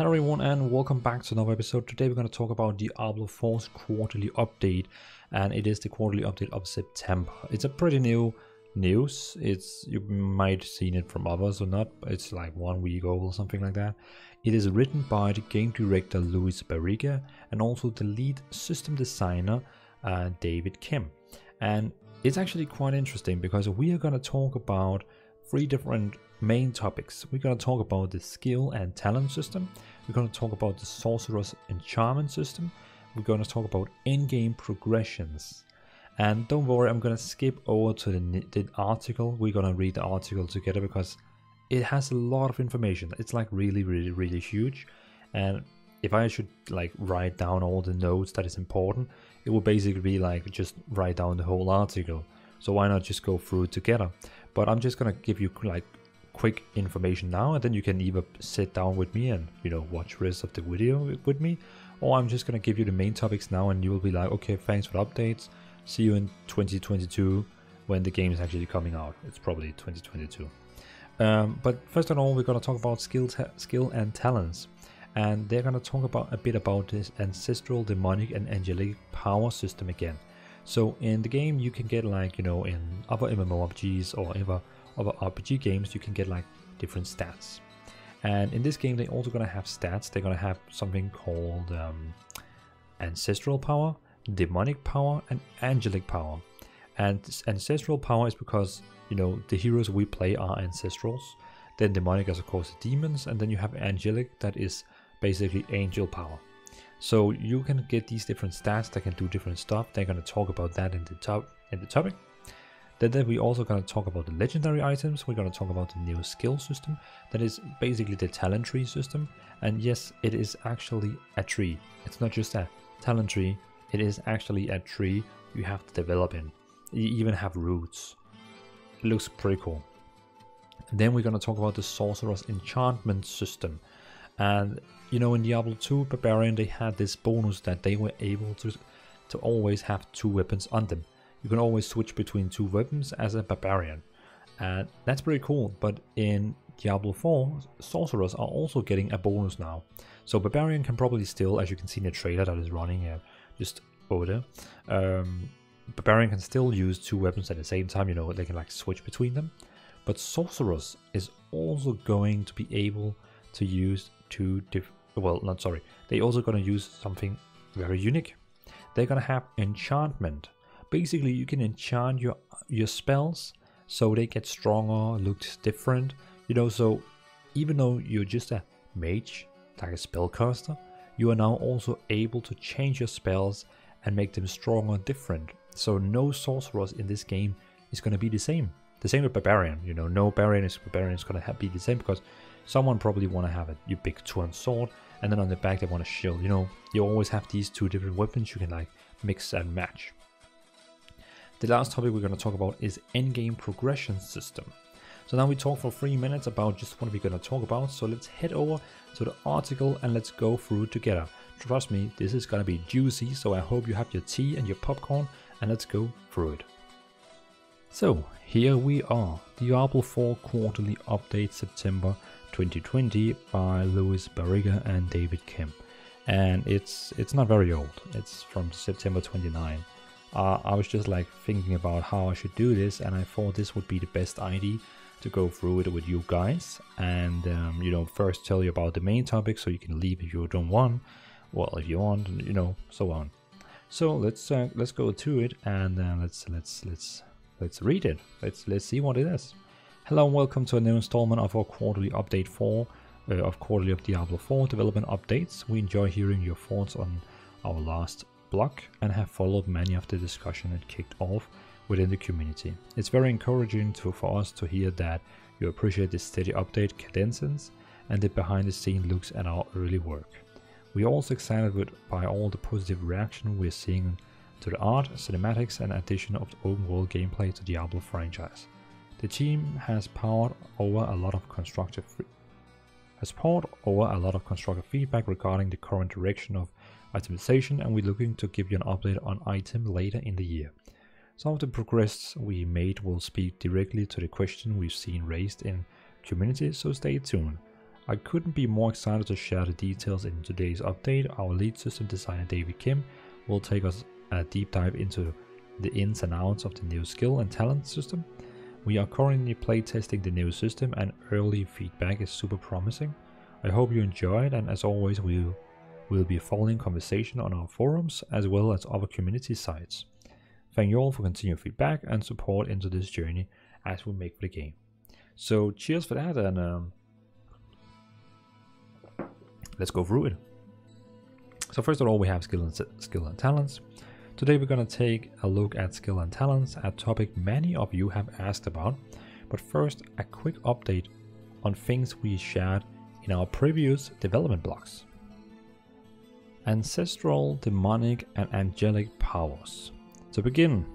Hello everyone and welcome back to another episode. Today we're going to talk about Diablo 4's quarterly update, and it is the quarterly update of September. It's a pretty new news. You might have seen it from others or not, but it's like 1 week old or something like that. It is written by the game director Luis Barriga and also the lead system designer David Kim. And it's actually quite interesting because we are going to talk about 3 different main topics. We're going to talk about the skill and talent system. We're going to talk about the sorcerer's enchantment system. We're going to talk about in-game progressions. And don't worry, I'm going to skip over to the article. We're going to read the article together because it has a lot of information. It's like really huge. And if I should like write down all the notes that is important, it would basically be like just write down the whole article. So why not just go through it together? But I'm just going to give you like quick information now, and then you can either sit down with me and watch the rest of the video with me, or I'm just gonna give you the main topics now and you will be like, okay, thanks for the updates, see you in 2022 when the game is actually coming out. It's probably 2022. But first of all, we're gonna talk about skill and talents, and they're gonna talk about a bit about this ancestral, demonic and angelic power system again. So in the game you can get like in other MMORPGs or other RPG games, you can get like different stats, and in this game they're also gonna have stats. They're gonna have something called ancestral power, demonic power and angelic power. And ancestral power is because the heroes we play are ancestrals. Then demonic is of course the demons, and then you have angelic, that is basically angel power. So you can get these different stats that can do different stuff. They're gonna talk about that in the topic. Then we're also going to talk about the legendary items. We're going to talk about the new skill system. That is basically the talent tree system. And yes, it is actually a tree. It's not just a talent tree. It is actually a tree you have to develop in. You even have roots. It looks pretty cool. And then we're going to talk about the sorcerer's enchantment system. And in Diablo 2 Barbarian, they had this bonus that they were able to always have 2 weapons on them. You can always switch between 2 weapons as a barbarian, and that's pretty cool. But in Diablo 4, sorcerers are also getting a bonus now. So barbarian can probably still, as you can see in the trailer that is running just over there, barbarian can still use 2 weapons at the same time. They can like switch between them. But sorcerers is also going to be able to use they're also going to use something very unique. They're going to have enchantment. Basically, you can enchant your spells so they get stronger, looks different. So even though you're just a mage, like a spellcaster, you are now also able to change your spells and make them stronger, different. So no sorcerers in this game is going to be the same. The same with barbarian. No barbarian is going to be the same, because someone probably want to have a big two-hand sword, and then on the back they want a shield. You always have these 2 different weapons you can like mix and match. The last topic we're going to talk about is in-game progression system. So now we talk for 3 minutes about just what we're going to talk about. So let's head over to the article and let's go through it together. Trust me, this is going to be juicy, so I hope you have your tea and your popcorn, and let's go through it. So here we are, Diablo 4 quarterly update September 2020 by Luis Barriga and David Kim. And it's not very old. It's from September 29. I was just like thinking about how I should do this, and I thought this would be the best idea to go through it with you guys, and first tell you about the main topic so you can leave if you don't want. Well, if you want, so on. So let's go to it, and let's read it. Let's see what it is. Hello and welcome to a new installment of our quarterly update of Diablo 4 development updates. We enjoy hearing your thoughts on our last block and have followed many of the discussion it kicked off within the community. It's very encouraging for us to hear that you appreciate the steady update cadences and the behind the scene looks at our early work. We are also excited by all the positive reaction we're seeing to the art, cinematics and addition of the open world gameplay to Diablo franchise. The team has poured over a lot of constructive feedback regarding the current direction of itemization, and we're looking to give you an update on item later in the year. Some of the progress we made will speak directly to the question we've seen raised in community, so stay tuned. I couldn't be more excited to share the details in today's update. Our lead system designer David Kim will take us a deep dive into the ins and outs of the new skill and talent system. We are currently playtesting the new system and early feedback is super promising. I hope you enjoy it, and as always we'll be following conversation on our forums as well as other community sites. Thank you all for continued feedback and support into this journey as we make the game. So cheers for that, and let's go through it. So first of all, we have skill and talents. Today we're going to take a look at skill and talents, a topic many of you have asked about. But first, a quick update on things we shared in our previous development blogs. Ancestral, demonic and angelic powers. To begin,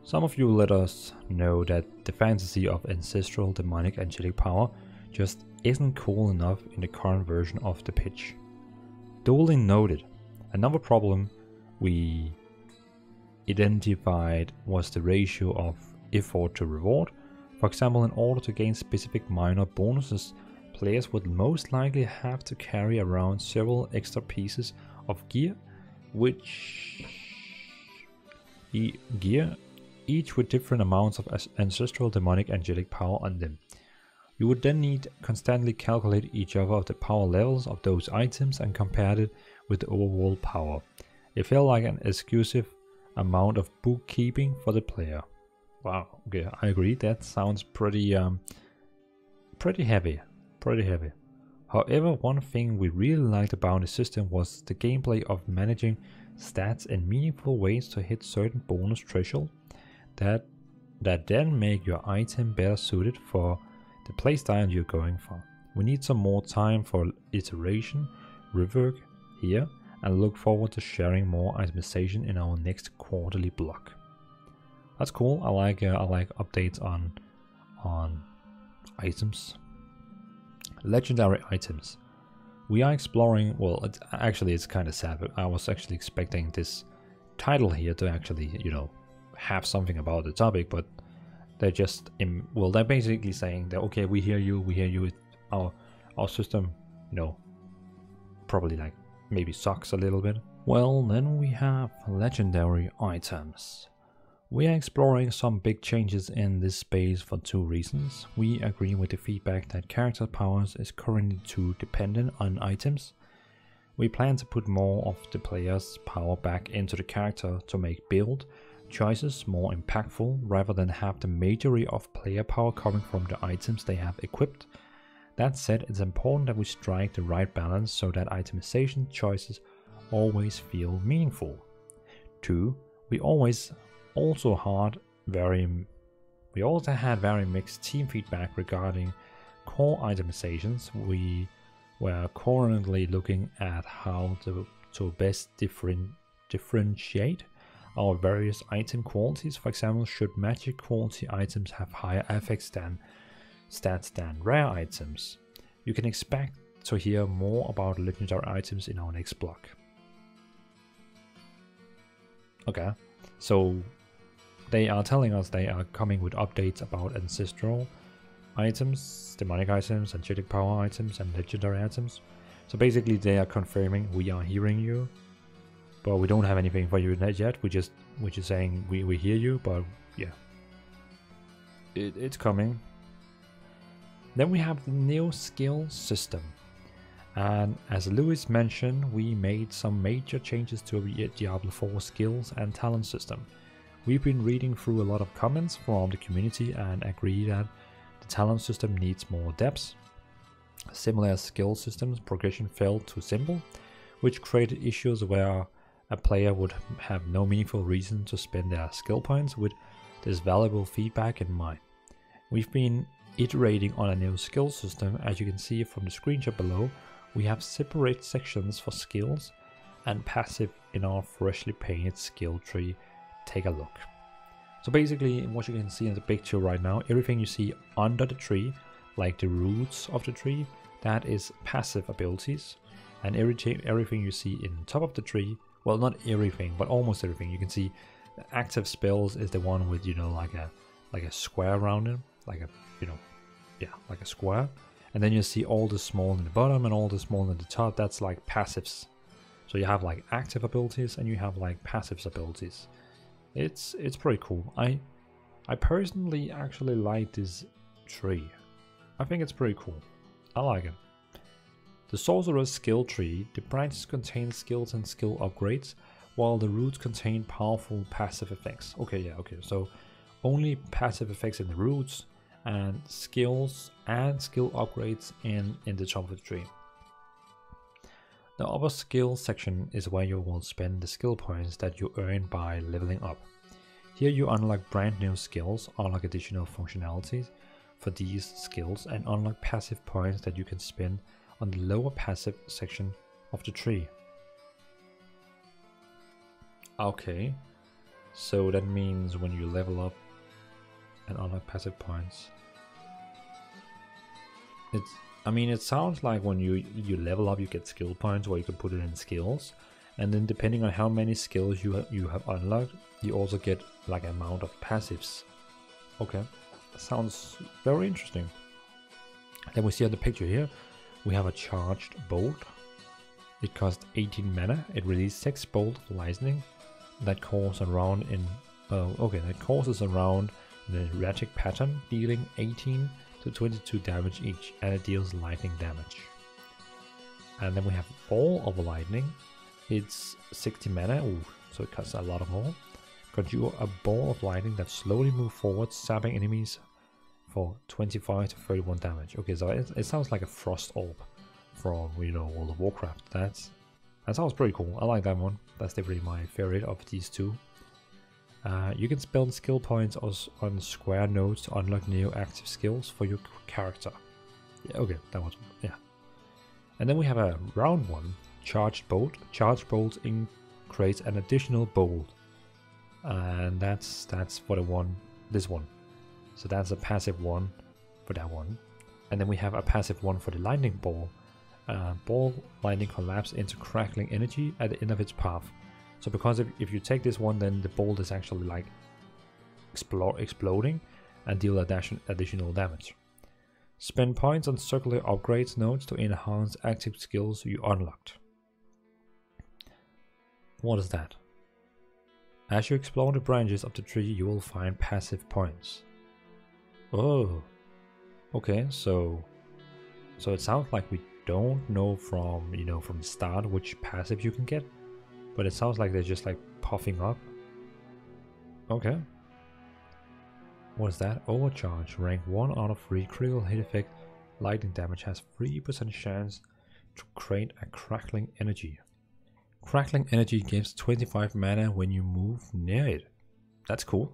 some of you let us know that the fantasy of ancestral, demonic, angelic power just isn't cool enough in the current version of the pitch. Dvalin noted, another problem we identified was the ratio of effort to reward. For example, in order to gain specific minor bonuses, players would most likely have to carry around several extra pieces of gear, each with different amounts of ancestral, demonic, angelic power on them. You would then need to constantly calculate each of the power levels of those items and compare it with the overall power. It felt like an exclusive amount of bookkeeping for the player. Wow, okay, I agree, that sounds pretty heavy. However, one thing we really liked about the system was the gameplay of managing stats in meaningful ways to hit certain bonus thresholds that then make your item better suited for the playstyle you're going for. We need some more time for iteration, rework here, and look forward to sharing more itemization in our next quarterly block. That's cool. I like updates on items. Legendary items. We are exploring, well, it's kind of sad, but I was actually expecting this title here to actually, have something about the topic, but they're just, they're basically saying that, okay, we hear you, our system, probably like maybe sucks a little bit. Well, then we have legendary items. We are exploring some big changes in this space for two reasons. We agree with the feedback that character powers is currently too dependent on items. We plan to put more of the player's power back into the character to make build choices more impactful rather than have the majority of player power coming from the items they have equipped. That said, it's important that we strike the right balance so that itemization choices always feel meaningful. 2. We also had very mixed team feedback regarding core itemizations. We were currently looking at how to best differentiate our various item qualities. For example, should magic quality items have higher effects stats than rare items? You can expect to hear more about legendary items in our next block. Okay, so they are telling us they are coming with updates about ancestral items, demonic items, angelic power items, and legendary items. So basically they are confirming we are hearing you, but we don't have anything for you yet. We're just saying we hear you, but yeah, it's coming. Then we have the new skill system. And as Lewis mentioned, we made some major changes to the Diablo IV skills and talent system. We've been reading through a lot of comments from the community and agree that the talent system needs more depth. Similar as skill systems, progression felt too simple, which created issues where a player would have no meaningful reason to spend their skill points. With this valuable feedback in mind, we've been iterating on a new skill system. As you can see from the screenshot below, we have separate sections for skills and passive in our freshly painted skill tree. Take a look. So basically what you can see in the picture right now, everything you see under the tree, like the roots of the tree, that is passive abilities. And everything you see in top of the tree, well, not everything, but almost everything, you can see the active spells is the one with, like a square around it, like a, like a square. And then you see all the small in the bottom and all the small in the top. That's like passives. So you have like active abilities and you have like passive abilities. It's pretty cool. I personally actually like this tree. I think it's pretty cool. I like it. The Sorcereress skill tree, the branches contain skills and skill upgrades, while the roots contain powerful passive effects. Okay, yeah, okay. So only passive effects in the roots and skills and skill upgrades in the top of the tree. The upper skill section is where you will spend the skill points that you earn by leveling up. Here you unlock brand new skills, unlock additional functionalities for these skills, and unlock passive points that you can spend on the lower passive section of the tree. Okay, so that means when you level up and unlock passive points, it sounds like when you level up you get skill points where you can put it in skills, and then depending on how many skills you have unlocked, you also get like amount of passives. Okay, sounds very interesting. Then we see on the picture here, we have a charged bolt. It costs 18 mana. It releases 6 bolts of lightning that causes around in the erratic pattern, dealing 18 to 22 damage each, and it deals lightning damage. And then we have Ball of Lightning. It's 60 mana, so it costs a lot more. Conjure a ball of lightning that slowly moves forward, stabbing enemies for 25 to 31 damage. Okay, so it sounds like a frost orb from, you know, World of Warcraft. That sounds pretty cool. I like that one. That's definitely my favorite of these two. You can spend skill points on square nodes to unlock new active skills for your character. Yeah, okay, that was, yeah. And then we have a round one, Charged Bolt. Charged Bolt creates an additional bolt. And that's for this one. So that's a passive one for that one. And then we have a passive one for the lightning ball. Ball lightning collapse into crackling energy at the end of its path. So because if you take this one, then the bolt is actually like exploding and deal additional damage. Spend points on circular upgrades nodes to enhance active skills you unlocked. What is that? As you explore the branches of the tree, you will find passive points. Oh, okay. So it sounds like we don't know from the start which passive you can get, but it sounds like they're just like puffing up. Okay. What is that? Overcharge. Rank 1 out of 3 critical hit effect. Lightning damage has 3% chance to create a crackling energy. Crackling energy gives 25 mana when you move near it. That's cool.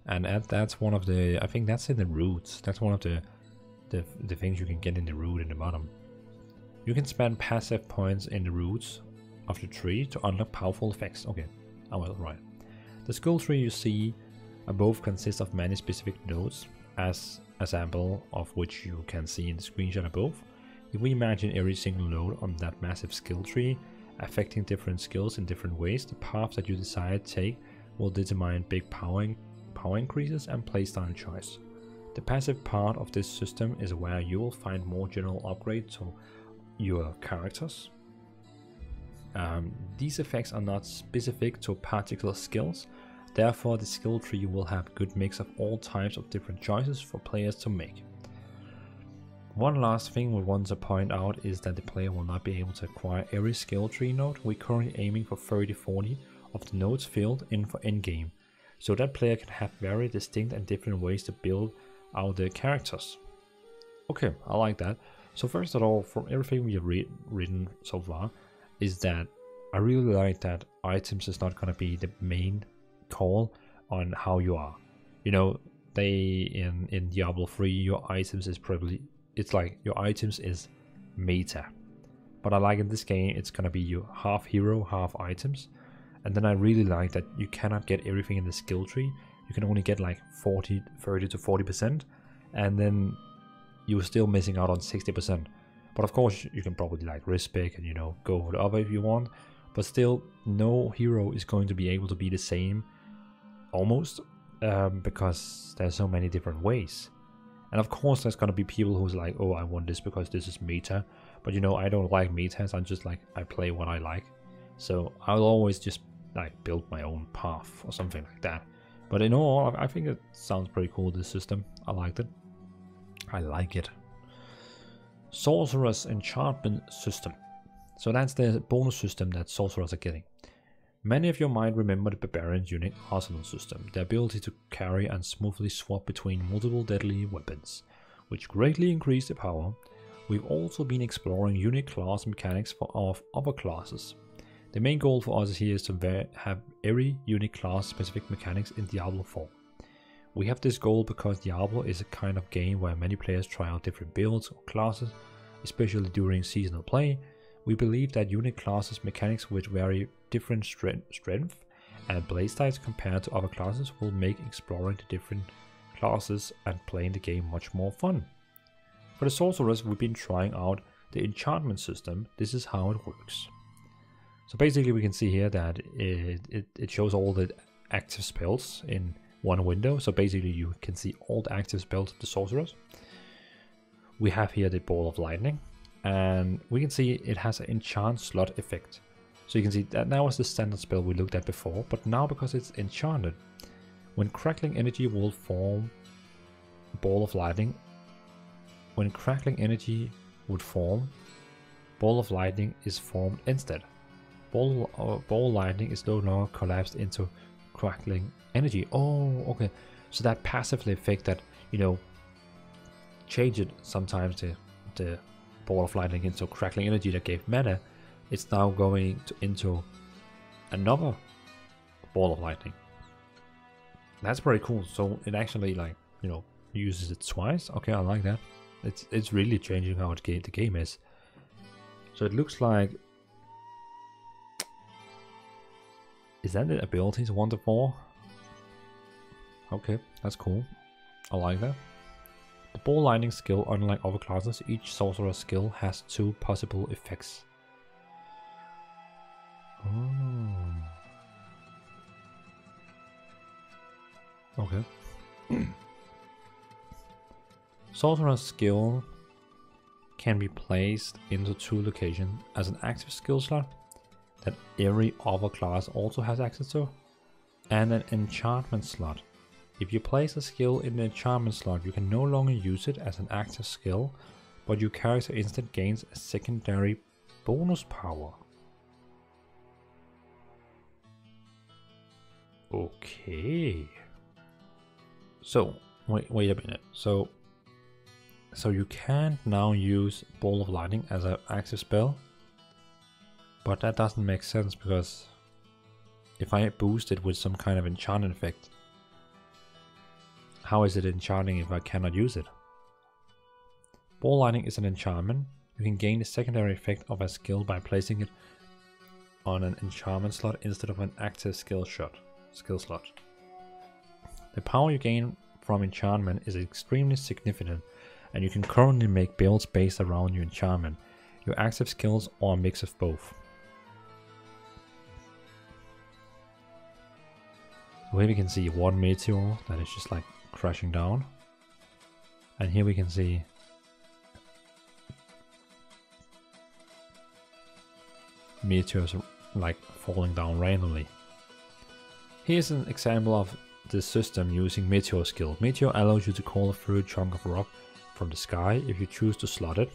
And that's one of the, I think that's in the roots. That's one of the things you can get in the root in the bottom. You can spend passive points in the roots of the tree to unlock powerful effects. Okay, I will, right. The skill tree you see above consists of many specific nodes, as a sample of which you can see in the screenshot above. If we imagine every single node on that massive skill tree affecting different skills in different ways, the path that you decide to take will determine big power increases and playstyle choice. The passive part of this system is where you will find more general upgrades to your characters. These effects are not specific to particular skills, therefore the skill tree will have a good mix of all types of different choices for players to make. One last thing we want to point out is that the player will not be able to acquire every skill tree node. We're currently aiming for 30-40 of the nodes filled in for endgame, so that player can have very distinct and different ways to build out their characters. Okay, I like that. So first of all, from everything we have written so far, is that I really like that items is not going to be the main call on how you are. You know, they in Diablo 3, your items is probably, it's like your items is meta. But I like in this game, it's going to be your half hero, half items. And then I really like that you cannot get everything in the skill tree. You can only get like 30 to 40%. And then you're still missing out on 60%. But of course, you can probably like risk pick and, you know, go over the other if you want. But still, no hero is going to be able to be the same almost, because there's so many different ways. And of course there's gonna be people who's like, oh, I want this because this is meta. But you know, I don't like metas, I'm just like, I play what I like. So I'll always just like build my own path or something like that. But in all, I think it sounds pretty cool, this system. I liked it. I like it. Sorceress enchantment system. So that's the bonus system that sorcerers are getting. Many of you might remember the Barbarian's unique arsenal system, the ability to carry and smoothly swap between multiple deadly weapons, which greatly increased the power. We've also been exploring unique class mechanics of other classes. The main goal for us here is to have every unique class specific mechanics in Diablo 4. We have this goal because Diablo is a kind of game where many players try out different builds or classes, especially during seasonal play. We believe that unique classes mechanics with very different strength and playstyles compared to other classes will make exploring the different classes and playing the game much more fun. For the sorceress, we've been trying out the enchantment system. This is how it works. So basically we can see here that it shows all the active spells in one window. So basically you can see all the active spells of the sorceress. We have here the ball of lightning, and we can see it has an enchant slot effect. So you can see that now is the standard spell we looked at before, but now because it's enchanted, when crackling energy will form ball of lightning. When crackling energy would form, ball of lightning is formed instead. Ball lightning is no longer collapsed into crackling energy. Oh, okay. So that passively effect that, you know, change it sometimes the ball of lightning into crackling energy that gave mana, it's now going into another ball of lightning. That's very cool. So it actually, like, you know, uses it twice. Okay, I like that. It's really changing how the game is. So it looks like, is that the abilities 1 to 4? Okay, that's cool. I like that. The ball lightning skill, unlike other classes, each sorcerer skill has 2 possible effects. Oh. Okay. Sorcerer's skill can be placed into 2 locations as an active skill slot that every other class also has access to, and an enchantment slot. If you place a skill in the enchantment slot, you can no longer use it as an active skill, but your character instead gains a secondary bonus power. Okay. So, wait a minute. So you can't now use Ball of Lightning as an active spell, but that doesn't make sense because if I boost it with some kind of enchanting effect, how is it enchanting if I cannot use it? Ball Lightning is an enchantment. You can gain the secondary effect of a skill by placing it on an enchantment slot instead of an active skill slot. The power you gain from enchantment is extremely significant, and you can currently make builds based around your enchantment, your active skills, or a mix of both. So here we can see one meteor that is just like crashing down, and here we can see meteors like falling down randomly. Here's an example of the system using Meteor skill. Meteor allows you to call through a chunk of rock from the sky if you choose to slot it.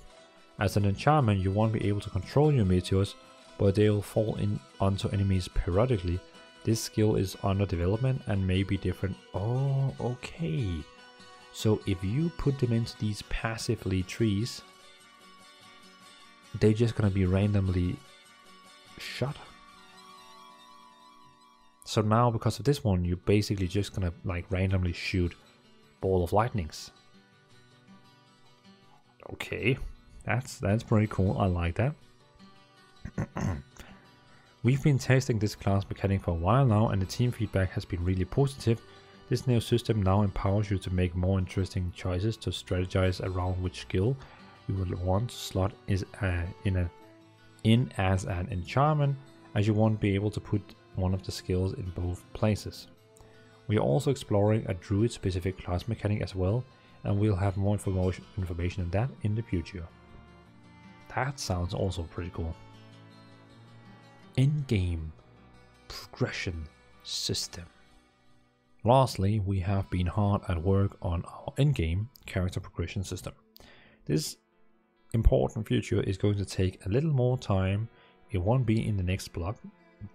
As an enchantment, you won't be able to control your meteors, but they will fall in onto enemies periodically. This skill is under development and may be different. Oh, okay. So if you put them into these passively trees, they're just gonna be randomly shot. So now because of this one, you're basically just gonna like randomly shoot ball of lightnings. Okay, that's pretty cool. I like that. We've been testing this class mechanic for a while now, and the team feedback has been really positive. This new system now empowers you to make more interesting choices to strategize around which skill you will want to slot is in as an enchantment, as you won't be able to put one of the skills in both places. We are also exploring a druid specific class mechanic as well, and we'll have more information on that in the future. That sounds also pretty cool. In-game progression system. Lastly, we have been hard at work on our in-game character progression system. This important feature is going to take a little more time. It won't be in the next blog,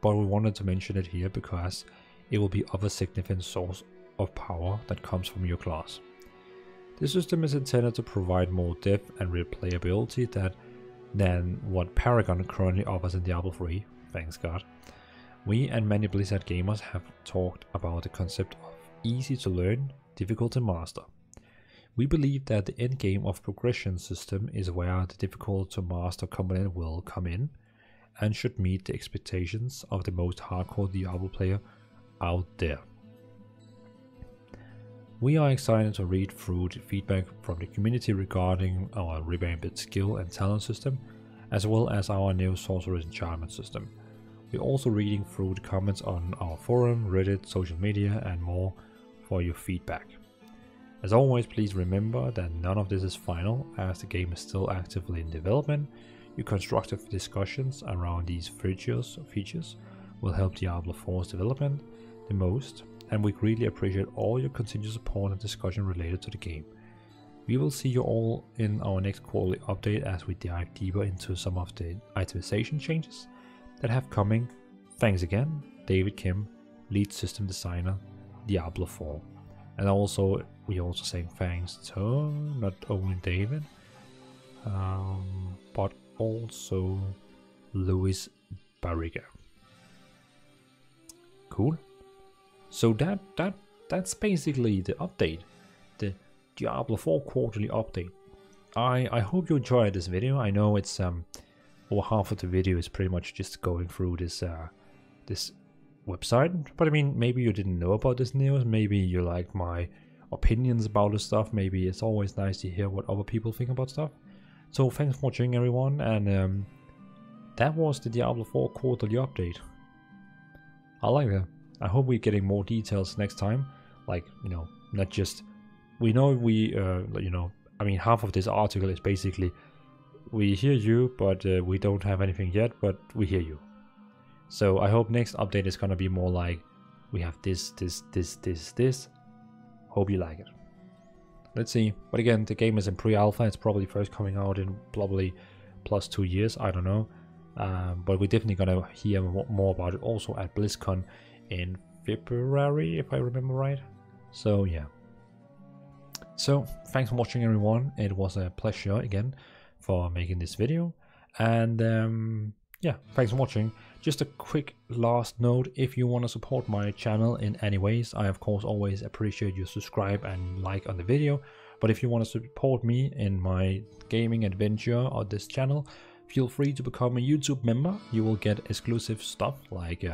but we wanted to mention it here because it will be of a significant source of power that comes from your class. This system is intended to provide more depth and replayability than what Paragon currently offers in Diablo 3, thanks God. We and many Blizzard gamers have talked about the concept of easy to learn, difficult to master. We believe that the endgame of progression system is where the difficult to master component will come in and should meet the expectations of the most hardcore Diablo player out there. We are excited to read through the feedback from the community regarding our revamped skill and talent system, as well as our new Sorceress enchantment system. We're also reading through the comments on our forum, Reddit, social media and more for your feedback. As always, please remember that none of this is final, as the game is still actively in development. Your constructive discussions around these features will help Diablo 4's development the most, and we greatly appreciate all your continued support and discussion related to the game. We will see you all in our next quarterly update as we dive deeper into some of the itemization changes that have coming. Thanks again, David Kim, lead system designer, Diablo 4. And also, we also saying thanks to not only David, but also Luis Barriga. Cool. So that's basically the update, the Diablo 4 quarterly update. I hope you enjoyed this video. I know it's over half of the video is pretty much just going through this this website, but I mean, maybe you didn't know about this news, maybe you like my opinions about this stuff, maybe it's always nice to hear what other people think about stuff. So thanks for watching everyone, and that was the Diablo 4 quarterly update. I like that. I hope we're getting more details next time, like, you know, not just, we know we, you know, I mean, half of this article is basically, we hear you, but we don't have anything yet, but we hear you. So I hope next update is gonna be more like, we have this. Hope you like it. Let's see. But again, the game is in pre-alpha. It's probably first coming out in probably plus 2 years. I don't know. But we're definitely gonna hear more about it also at BlizzCon in February, if I remember right. So yeah. So thanks for watching everyone. It was a pleasure again for making this video, and yeah, thanks for watching. Just a quick last note, if you want to support my channel in any ways, I of course always appreciate you subscribe and like on the video, but if you want to support me in my gaming adventure on this channel, feel free to become a YouTube member. You will get exclusive stuff like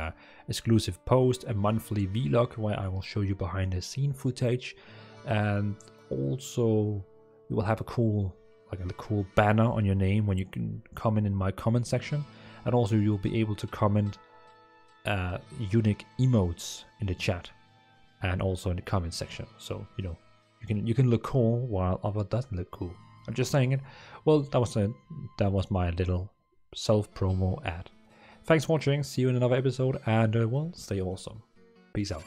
exclusive post, a monthly vlog where I will show you behind the scene footage, and also you will have a cool banner on your name when you can comment in my comment section, and also you'll be able to comment unique emotes in the chat and also in the comment section. So you know, you can look cool while other doesn't look cool. I'm just saying it. Well, that was my little self promo ad. Thanks for watching. See you in another episode, and well, stay awesome. Peace out.